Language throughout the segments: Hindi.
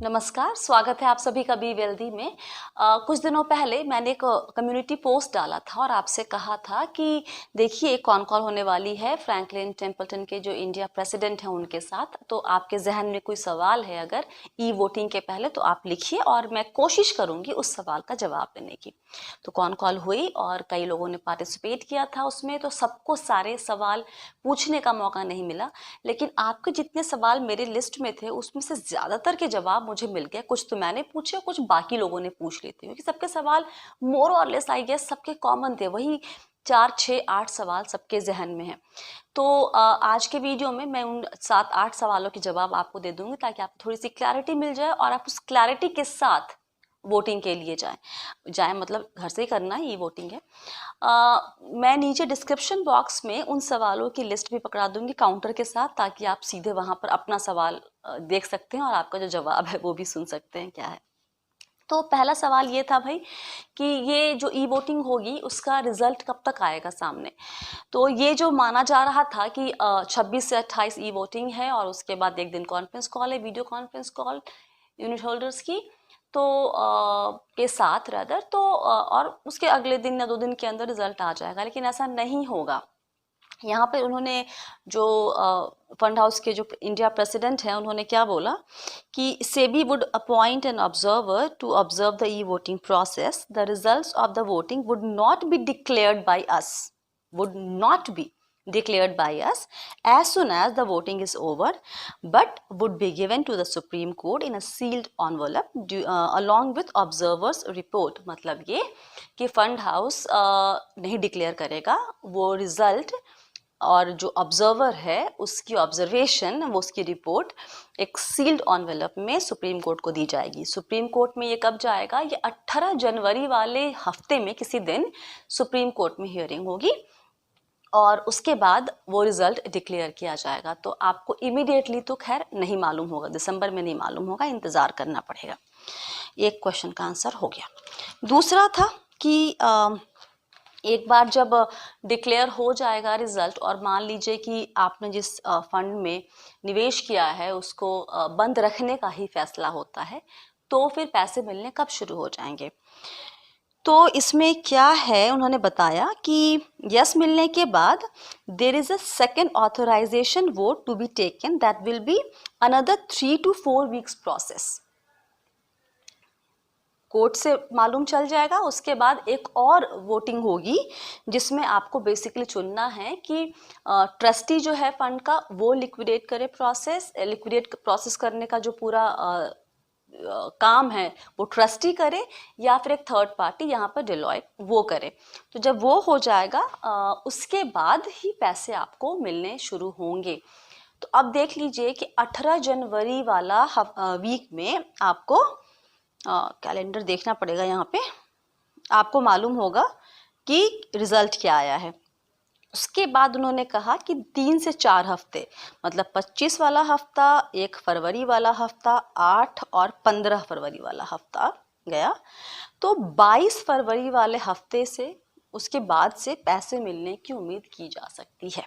नमस्कार, स्वागत है आप सभी का बी वेल्दी में। कुछ दिनों पहले मैंने एक कम्युनिटी पोस्ट डाला था और आपसे कहा था कि देखिए एक कॉन कॉल होने वाली है फ्रैंकलिन टेम्पल्टन के जो इंडिया प्रेसिडेंट हैं उनके साथ। तो आपके जहन में कोई सवाल है अगर ई वोटिंग के पहले तो आप लिखिए और मैं कोशिश करूंगी उस सवाल का जवाब देने की। तो कॉन कॉल हुई और कई लोगों ने पार्टिसिपेट किया था उसमें, तो सबको सारे सवाल पूछने का मौका नहीं मिला, लेकिन आपके जितने सवाल मेरे लिस्ट में थे उसमें से ज़्यादातर के जवाब मुझे मिल गए। कुछ तो मैंने पूछे और कुछ बाकी लोगों ने पूछ लिए थे, क्योंकि सबके सवाल मोर और लेस आई गेस सबके कॉमन थे, वही 4, 6, 8 सवाल सबके जहन में है। तो आज के वीडियो में मैं उन 7, 8 सवालों के जवाब आपको दे दूंगी ताकि आपको थोड़ी सी क्लैरिटी मिल जाए और आप उस क्लैरिटी के साथ वोटिंग के लिए जाएं मतलब घर से ही करना है, ये वोटिंग है। मैं नीचे डिस्क्रिप्शन बॉक्स में उन सवालों की लिस्ट भी पकड़ा दूंगी काउंटर के साथ, ताकि आप सीधे वहां पर अपना सवाल देख सकते हैं और आपका जो जवाब है वो भी सुन सकते हैं क्या है। तो पहला सवाल ये था भाई कि ये जो ई वोटिंग होगी उसका रिजल्ट कब तक आएगा सामने। तो ये जो माना जा रहा था कि 26 से 28 ई वोटिंग है और उसके बाद एक दिन कॉन्फ्रेंस कॉल है, video conference call unit holders की तो के साथ रदर तो और उसके अगले दिन या 2 दिन के अंदर रिजल्ट आ जाएगा, लेकिन ऐसा नहीं होगा। यहाँ पे उन्होंने जो फंड हाउस के जो इंडिया प्रेसिडेंट हैं उन्होंने क्या बोला कि SEBI would appoint an observer to observe the e voting process. The results of the voting would not be declared by us, would not be declared by us as soon as the voting is over, but would be given to the Supreme Court in a sealed envelope along with observers report। मतलब ये कि फंड हाउस नहीं डिक्लेयर करेगा वो रिजल्ट, और जो ऑब्जर्वर है उसकी ऑब्जर्वेशन वो उसकी रिपोर्ट एक सील्ड एनवेलप में सुप्रीम कोर्ट को दी जाएगी। सुप्रीम कोर्ट में ये कब जाएगा? ये 18 जनवरी वाले हफ्ते में किसी दिन सुप्रीम कोर्ट में हियरिंग होगी और उसके बाद वो रिजल्ट डिक्लेयर किया जाएगा। तो आपको इमीडिएटली तो खैर नहीं मालूम होगा, दिसंबर में नहीं मालूम होगा, इंतज़ार करना पड़ेगा। एक क्वेश्चन का आंसर हो गया। दूसरा था कि एक बार जब डिक्लेयर हो जाएगा रिजल्ट और मान लीजिए कि आपने जिस फंड में निवेश किया है उसको बंद रखने का ही फैसला होता है, तो फिर पैसे मिलने कब शुरू हो जाएंगे? तो इसमें क्या है, उन्होंने बताया कि यस मिलने के बाद there is a second authorization vote to be taken that will be another 3 to 4 weeks process. Court से मालूम चल जाएगा, उसके बाद एक और वोटिंग होगी जिसमें आपको बेसिकली चुनना है कि ट्रस्टी जो है फंड का वो लिक्विडेट प्रोसेस करने का जो पूरा काम है वो ट्रस्टी करे या फिर एक थर्ड पार्टी यहाँ पर डेलॉयट वो करे। तो जब वो हो जाएगा उसके बाद ही पैसे आपको मिलने शुरू होंगे। तो अब देख लीजिए कि 18 जनवरी वाला वीक में आपको कैलेंडर देखना पड़ेगा, यहाँ पे आपको मालूम होगा कि रिजल्ट क्या आया है। उसके बाद उन्होंने कहा कि 3 से 4 हफ्ते मतलब 25 वाला हफ्ता, 1 फरवरी वाला हफ्ता, 8 और 15 फरवरी वाला हफ्ता गया, तो 22 फरवरी वाले हफ्ते से उसके बाद से पैसे मिलने की उम्मीद की जा सकती है।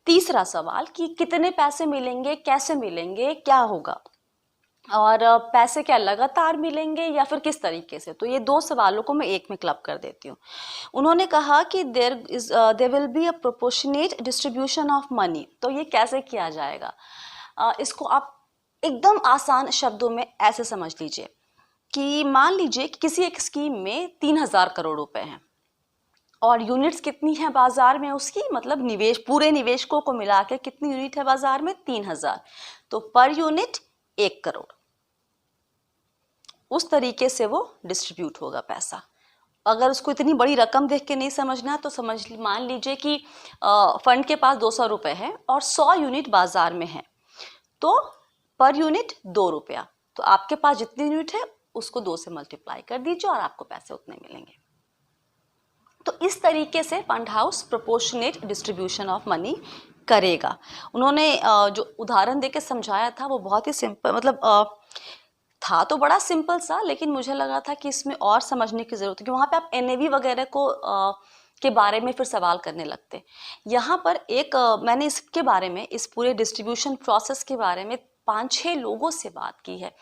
तीसरा सवाल कि कितने पैसे मिलेंगे, कैसे मिलेंगे, क्या होगा और पैसे क्या लगातार मिलेंगे या फिर किस तरीके से? तो ये 2 सवालों को मैं एक में क्लब कर देती हूँ। उन्होंने कहा कि there will be a proportionate distribution of money. तो ये कैसे किया जाएगा? इसको आप एकदम आसान शब्दों में ऐसे समझ लीजिए कि मान लीजिए कि किसी एक स्कीम में 3000 करोड़ रुपए हैं और यूनिट्स कितनी है बाजार में उसकी, मतलब निवेश पूरे निवेशकों को मिला के कितनी यूनिट है बाजार में? 3000। तो पर यूनिट 1 करोड़। उस तरीके से वो डिस्ट्रीब्यूट होगा पैसा। अगर उसको इतनी बड़ी रकम देख के नहीं समझना तो मान लीजिए कि फंड के पास 200 रुपए है और 100 यूनिट बाजार में है, तो पर यूनिट 2 रुपया। तो आपके पास जितनी यूनिट है उसको 2 से मल्टीप्लाई कर दीजिए और आपको पैसे उतने मिलेंगे। तो इस तरीके से fund house proportionate distribution of money करेगा। उन्होंने जो उदाहरण देके समझाया था वो बहुत ही सिंपल, मतलब था तो बड़ा सिंपल सा, लेकिन मुझे लगा था कि इसमें और समझने की जरूरत है कि वहाँ पे आप एनएवी वगैरह को के बारे में फिर सवाल करने लगते। यहाँ पर एक मैंने इसके बारे में, इस पूरे डिस्ट्रीब्यूशन प्रोसेस के बारे में 5-6 लोगों से बात की है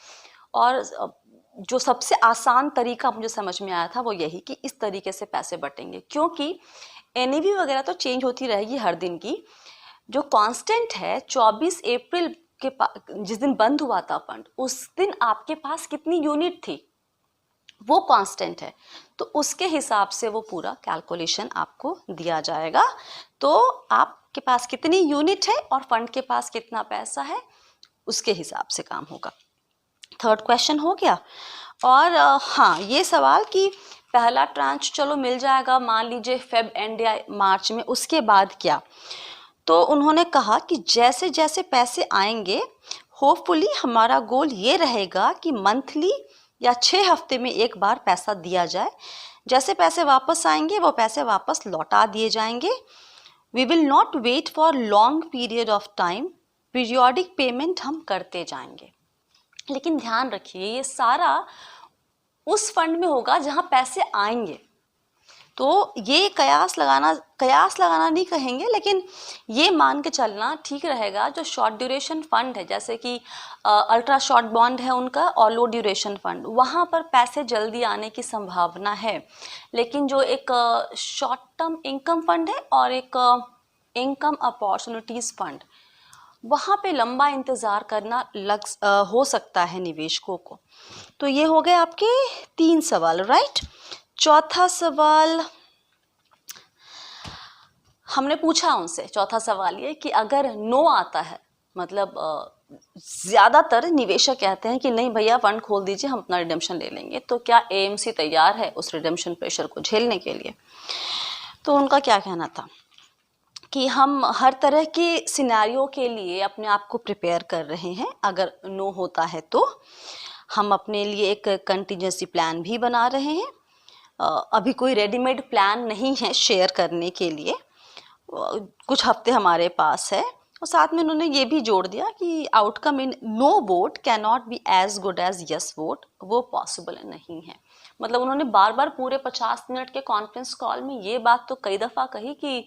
और जो सबसे आसान तरीका मुझे समझ में आया था वो यही कि इस तरीके से पैसे बटेंगे, क्योंकि एनएवी वगैरह तो चेंज होती रहेगी हर दिन की। जो कांस्टेंट है 24 अप्रैल के जिस दिन बंद हुआ था फंड, उस दिन आपके पास कितनी यूनिट थी वो कांस्टेंट है, तो उसके हिसाब से वो पूरा कैलकुलेशन आपको दिया जाएगा। तो आपके पास कितनी यूनिट है और फंड के पास कितना पैसा है उसके हिसाब से काम होगा। थर्ड क्वेश्चन हो गया। और हाँ, ये सवाल कि पहला ट्रांच चलो मिल जाएगा मान लीजिए फेब एंड या मार्च में, उसके बाद क्या? तो उन्होंने कहा कि जैसे जैसे पैसे आएंगे होपफुली हमारा गोल ये रहेगा कि मंथली या 6 हफ्ते में एक बार पैसा दिया जाए। जैसे पैसे वापस आएंगे वो पैसे वापस लौटा दिए जाएंगे। We will not wait for long period of time, periodic payment हम करते जाएंगे। लेकिन ध्यान रखिए ये सारा उस फंड में होगा जहां पैसे आएंगे। तो ये कयास लगाना नहीं कहेंगे, लेकिन ये मान के चलना ठीक रहेगा जो शॉर्ट ड्यूरेशन फंड है, जैसे कि अल्ट्रा शॉर्ट बॉन्ड है उनका और लो ड्यूरेशन फंड, वहाँ पर पैसे जल्दी आने की संभावना है। लेकिन जो एक शॉर्ट टर्म इनकम फंड है और एक इनकम अपॉर्चुनिटीज़ फंड, वहाँ पे लंबा इंतज़ार करना हो सकता है निवेशकों को। तो ये हो गए आपके 3 सवाल, राइट। चौथा सवाल हमने पूछा उनसे, चौथा सवाल ये कि अगर नो आता है, मतलब ज़्यादातर निवेशक कहते हैं कि नहीं भैया फंड खोल दीजिए हम अपना रिडेम्पशन ले लेंगे, तो क्या एएमसी तैयार है उस रिडेम्पशन प्रेशर को झेलने के लिए? तो उनका क्या कहना था कि हम हर तरह के सिनेरियो के लिए अपने आप को प्रिपेयर कर रहे हैं। अगर नो होता है तो हम अपने लिए एक कंटिजेंसी प्लान भी बना रहे हैं। अभी कोई रेडीमेड प्लान नहीं है शेयर करने के लिए, कुछ हफ्ते हमारे पास है। और साथ में उन्होंने ये भी जोड़ दिया कि outcome in no vote can not be as good as yes vote, वो पॉसिबल नहीं है। मतलब उन्होंने बार बार पूरे 50 मिनट के कॉन्फ्रेंस कॉल में ये बात तो कई दफ़ा कही कि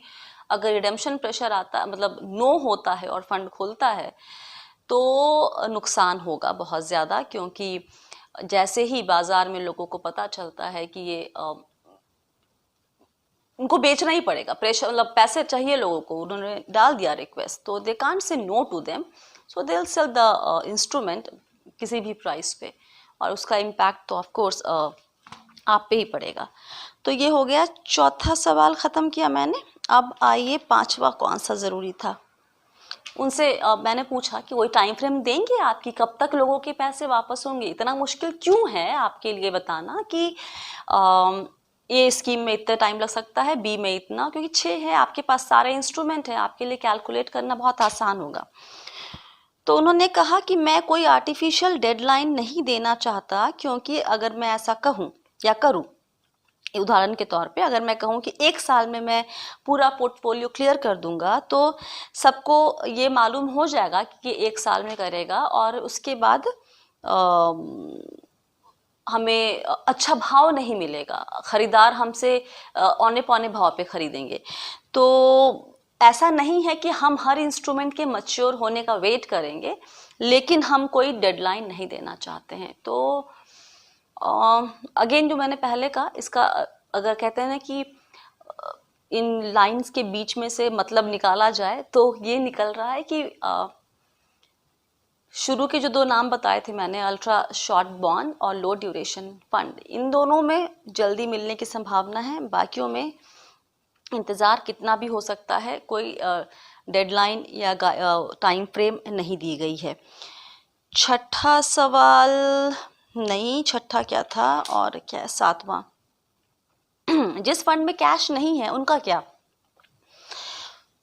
अगर रिडेम्पशन प्रेशर आता है, मतलब नो होता है और फंड खुलता है, तो नुकसान होगा बहुत ज़्यादा, क्योंकि जैसे ही बाज़ार में लोगों को पता चलता है कि ये उनको बेचना ही पड़ेगा, प्रेशर मतलब पैसे चाहिए लोगों को, उन्होंने डाल दिया रिक्वेस्ट, तो they can't say no to them, so they will sell the instrument किसी भी प्राइस पे, और उसका इम्पैक्ट तो ऑफ कोर्स आप पे ही पड़ेगा। तो ये हो गया, चौथा सवाल ख़त्म किया मैंने। अब आइए 5वां कौन सा ज़रूरी था। उनसे मैंने पूछा कि कोई टाइम फ्रेम देंगे आपकी, कब तक लोगों के पैसे वापस होंगे? इतना मुश्किल क्यों है आपके लिए बताना कि ए स्कीम में इतना टाइम लग सकता है, बी में इतना, क्योंकि 6 है आपके पास, सारे इंस्ट्रूमेंट हैं, आपके लिए कैलकुलेट करना बहुत आसान होगा। तो उन्होंने कहा कि मैं कोई आर्टिफिशियल डेडलाइन नहीं देना चाहता, क्योंकि अगर मैं ऐसा कहूँ या करूँ, उदाहरण के तौर पे अगर मैं कहूँ कि 1 साल में मैं पूरा पोर्टफोलियो क्लियर कर दूंगा, तो सबको ये मालूम हो जाएगा कि 1 साल में करेगा और उसके बाद हमें अच्छा भाव नहीं मिलेगा, खरीदार हमसे औने पौने भाव पे खरीदेंगे। तो ऐसा नहीं है कि हम हर इंस्ट्रूमेंट के मैच्योर होने का वेट करेंगे, लेकिन हम कोई डेडलाइन नहीं देना चाहते हैं। तो अगेन जो मैंने पहले कहा, इसका अगर कहते हैं ना कि इन लाइंस के बीच में से मतलब निकाला जाए, तो ये निकल रहा है कि शुरू के जो 2 नाम बताए थे मैंने, अल्ट्रा शॉर्ट बॉन्ड और लो ड्यूरेशन फंड, इन दोनों में जल्दी मिलने की संभावना है, बाकियों में इंतज़ार कितना भी हो सकता है, कोई डेडलाइन या टाइम फ्रेम नहीं दी गई है। छठा सवाल नहीं, छठा क्या था और क्या है, 7वां, जिस फंड में कैश नहीं है उनका क्या?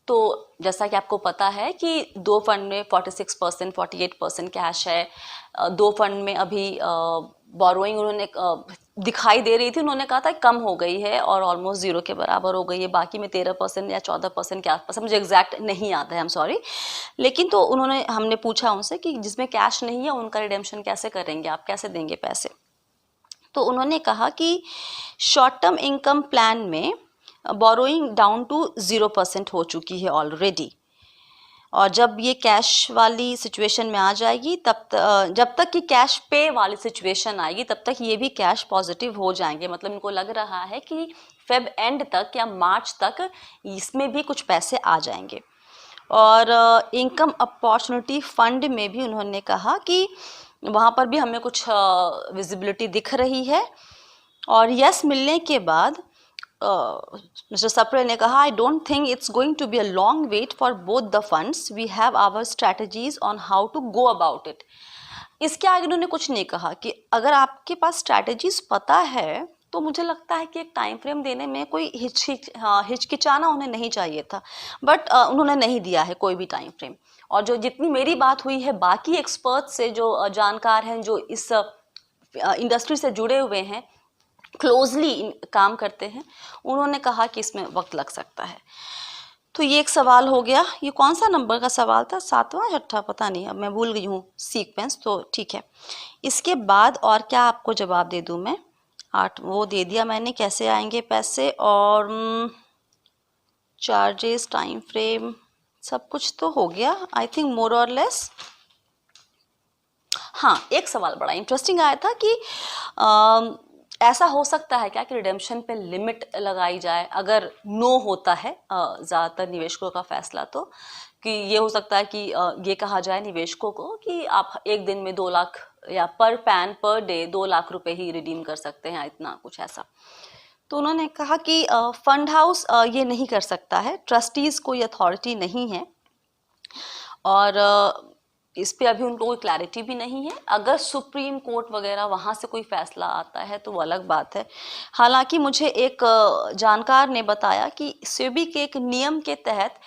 तो जैसा कि आपको पता है कि 2 फंड में 46%, 48% कैश है। 2 फंड में अभी बोरोइंग उन्होंने दिखाई दे रही थी, उन्होंने कहा था कम हो गई है और ऑलमोस्ट 0 के बराबर हो गई है, बाकी में 13% या 14% के आसपास, मुझे एग्जैक्ट नहीं याद है, आई एम सॉरी। लेकिन तो हमने पूछा उनसे कि जिसमें कैश नहीं है उनका रिडेम्पशन कैसे करेंगे, आप कैसे देंगे पैसे? तो उन्होंने कहा कि शॉर्ट टर्म इनकम प्लान में बोरोइंग डाउन टू 0% हो चुकी है ऑलरेडी, और जब ये कैश वाली सिचुएशन में आ जाएगी जब तक कि कैश पे वाली सिचुएशन आएगी तब तक ये भी कैश पॉजिटिव हो जाएंगे। मतलब इनको लग रहा है कि फेब एंड तक या मार्च तक इसमें भी कुछ पैसे आ जाएंगे। और इनकम अपॉर्चुनिटी फंड में भी उन्होंने कहा कि वहाँ पर भी हमें कुछ विजिबिलिटी दिख रही है। और यस मिलने के बाद मिस्टर सप्रे ने कहा, I don't think it's going to be a long wait for both the funds, we have our strategies on how to go about it. इसके आगे उन्होंने कुछ नहीं कहा कि अगर आपके पास स्ट्रैटेजीज पता है तो मुझे लगता है कि एक टाइम फ्रेम देने में कोई हिचकिचाना उन्हें नहीं चाहिए था, बट उन्होंने नहीं दिया है कोई भी टाइम फ्रेम। और जो जितनी मेरी बात हुई है बाकी एक्सपर्ट से जो जानकार हैं, जो इस इंडस्ट्री से जुड़े हुए हैं, क्लोजली काम करते हैं, उन्होंने कहा कि इसमें वक्त लग सकता है। तो ये एक सवाल हो गया। ये कौन सा नंबर का सवाल था, 7वां 6वां पता नहीं, अब मैं भूल गई हूँ सीक्वेंस, तो ठीक है। इसके बाद और क्या आपको जवाब दे दूँ मैं, 8 वो दे दिया मैंने, कैसे आएंगे पैसे और चार्जेस, टाइम फ्रेम, सब कुछ तो हो गया आई थिंक मोर और लेस। हाँ, एक सवाल बड़ा इंटरेस्टिंग आया था कि ऐसा हो सकता है क्या कि रिडेम्पशन पे लिमिट लगाई जाए अगर नो होता है ज़्यादातर निवेशकों का फैसला, तो कि ये हो सकता है कि ये कहा जाए निवेशकों को कि आप एक दिन में 2 लाख या पर पैन पर डे 2 लाख रुपए ही रिडीम कर सकते हैं, इतना कुछ ऐसा। तो उन्होंने कहा कि फंड हाउस ये नहीं कर सकता है, ट्रस्टीज़ कोई अथॉरिटी नहीं है और इस पे अभी उनको कोई क्लैरिटी भी नहीं है। अगर सुप्रीम कोर्ट वगैरह वहाँ से कोई फैसला आता है तो वो अलग बात है। हालांकि मुझे एक जानकार ने बताया कि सेबी के एक नियम के तहत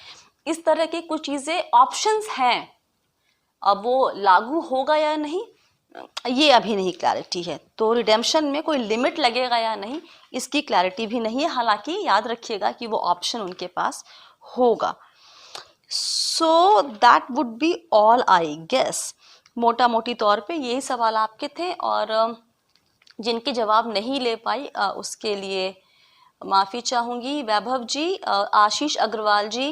इस तरह की कुछ चीज़ें ऑप्शंस हैं, अब वो लागू होगा या नहीं ये अभी नहीं क्लैरिटी है। तो रिडेम्पशन में कोई लिमिट लगेगा या नहीं इसकी क्लैरिटी भी नहीं है, हालांकि याद रखिएगा कि वो ऑप्शन उनके पास होगा। So that would be all I guess. मोटा मोटी तौर पे यही सवाल आपके थे और जिनके जवाब नहीं ले पाई उसके लिए माफ़ी चाहूँगी। वैभव जी, आशीष अग्रवाल जी,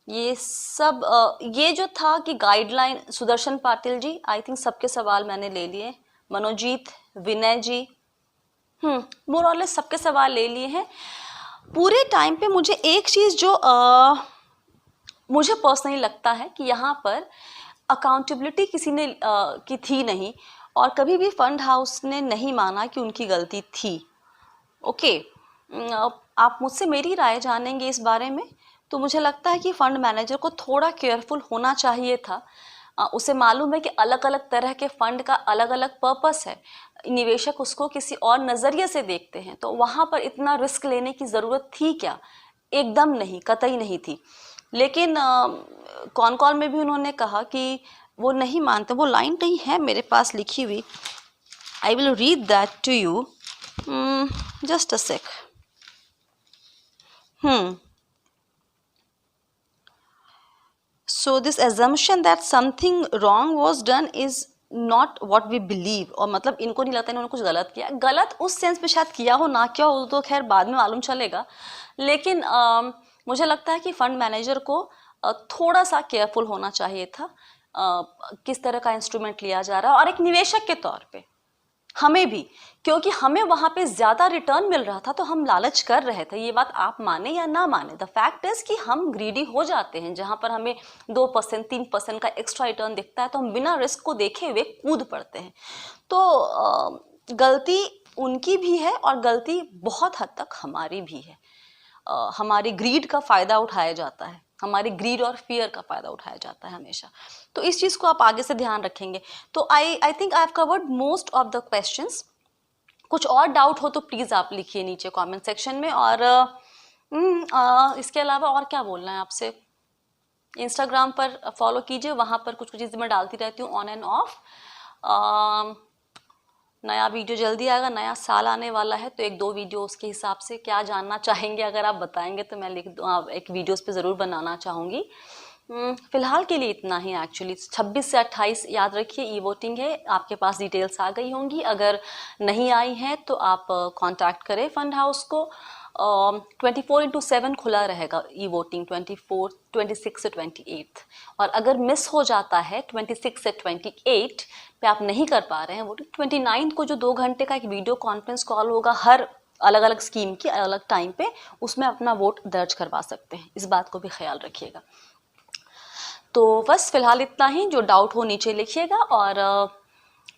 ये सब ये जो था कि guideline, Sudarshan Patil ji, I think सबके सवाल मैंने ले लिए। मनोजीत, विनय जी, मोर और लेस सबके सवाल ले लिए हैं। पूरे टाइम पे मुझे एक चीज़ जो मुझे पर्सनली लगता है कि यहाँ पर अकाउंटेबिलिटी किसी ने की थी नहीं और कभी भी फंड हाउस ने नहीं माना कि उनकी गलती थी। ओके, आप मुझसे मेरी राय जानेंगे इस बारे में, तो मुझे लगता है कि फंड मैनेजर को थोड़ा केयरफुल होना चाहिए था। उसे मालूम है कि अलग अलग तरह के फंड का अलग अलग पर्पस है, निवेशक उसको किसी और नज़रिए से देखते हैं, तो वहाँ पर इतना रिस्क लेने की ज़रूरत थी क्या? एकदम नहीं, कतई नहीं थी। लेकिन कॉन कॉल में भी उन्होंने कहा कि वो नहीं मानते, वो लाइन नहीं है मेरे पास लिखी हुई, I will read that to you, just a sec. So this assumption that something wrong was done is not what we believe। और मतलब इनको नहीं लगता इन्होंने कुछ गलत किया, गलत उस सेंस में शायद किया हो ना किया हो तो खैर बाद में मालूम चलेगा, लेकिन मुझे लगता है कि फंड मैनेजर को थोड़ा सा केयरफुल होना चाहिए था किस तरह का इंस्ट्रूमेंट लिया जा रहा है। और एक निवेशक के तौर पे हमें भी, क्योंकि हमें वहाँ पे ज़्यादा रिटर्न मिल रहा था तो हम लालच कर रहे थे, ये बात आप माने या ना माने, द फैक्ट इज़ कि हम ग्रीडी हो जाते हैं। जहाँ पर हमें 2% 3% का एक्स्ट्रा रिटर्न दिखता है तो हम बिना रिस्क को देखे हुए कूद पड़ते हैं। तो गलती उनकी भी है और गलती बहुत हद तक हमारी भी है। हमारी ग्रीड का फ़ायदा उठाया जाता है, हमारी ग्रीड और फियर का फ़ायदा उठाया जाता है हमेशा। तो इस चीज़ को आप आगे से ध्यान रखेंगे। तो I think I have covered most of the questions. कुछ और डाउट हो तो प्लीज़ आप लिखिए नीचे कमेंट सेक्शन में। और इसके अलावा और क्या बोलना है आपसे, इंस्टाग्राम पर फॉलो कीजिए, वहाँ पर कुछ कुछ चीज़ें मैं डालती रहती हूँ ऑन एंड ऑफ। नया वीडियो जल्दी आएगा, नया साल आने वाला है तो 1-2 वीडियो उसके हिसाब से क्या जानना चाहेंगे अगर आप बताएंगे तो मैं लिख दूँ, एक वीडियोस पे ज़रूर बनाना चाहूँगी। फ़िलहाल के लिए इतना ही। एक्चुअली 26 से 28 याद रखिए ई वोटिंग है, आपके पास डिटेल्स आ गई होंगी, अगर नहीं आई हैं तो आप कांटेक्ट करें फंड हाउस को 24/7 खुला रहेगा ई वोटिंग, 26 से 28। और अगर मिस हो जाता है 26 से 28 पे आप नहीं कर पा रहे हैं वोटिंग, 29 को जो 2 घंटे का एक वीडियो कॉन्फ्रेंस कॉल होगा हर अलग अलग स्कीम की अलग अलग टाइम पे, उसमें अपना वोट दर्ज करवा सकते हैं। इस बात को भी ख्याल रखिएगा। तो बस फिलहाल इतना ही, जो डाउट हो नीचे लिखिएगा। और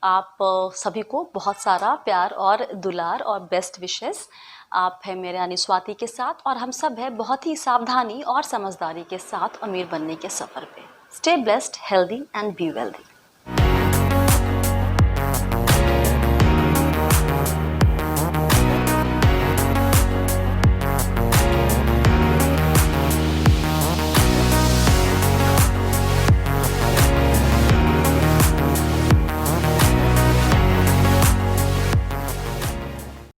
आप सभी को बहुत सारा प्यार और दुलार और बेस्ट विशेस। आप है मेरे यानी स्वाति के साथ, और हम सब है बहुत ही सावधानी और समझदारी के साथ अमीर बनने के सफ़र पे। Stay blessed, healthy and be wealthy.